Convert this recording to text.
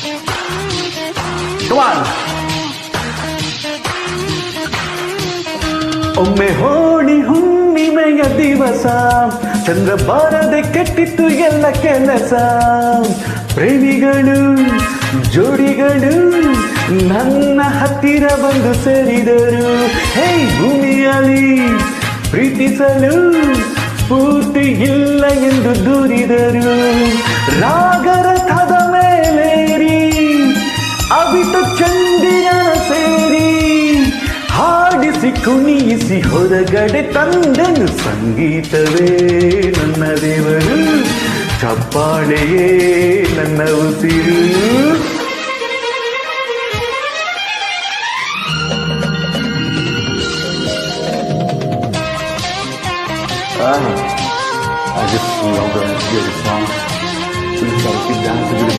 Come on. ಒಮ್ಮೆ ಹೋಳಿ ಹುಣ್ಣಿಮೆಯ ದಿವಸ ಚಂದ್ರ ಬಾರದೆ ಕೆಟ್ಟಿತ್ತು ಎಲ್ಲ ಕೆಲಸ. ಪ್ರೇಮಿಗಳು ಜೋಡಿಗಳು ನನ್ನ ಹತ್ತಿರ ಬಂದು ಸೇರಿದರು. ಹೇ ಭೂಮಿಯಲ್ಲಿ ಪ್ರೀತಿಸಲು ಸ್ಫೂರ್ತಿ ಇಲ್ಲ ಎಂದು ದೂರಿದರು. ರಾಗರಥದ ಮೇಲೇರಿ ಅವಿತು ಚಂದಿರನ ಸೇರಿ ಹಾಡಿಸಿ ಕುಣಿಯಿಸಿ ಹೊರಗಡೆ ತಂದೆನು. ಸಂಗೀತವೇ ನನ್ನ ದೇವರು, ಚಪ್ಪಾಳೆಯೇ ನನ್ನ ಉಸಿರು. I just love the song. We just gotta keep dancing.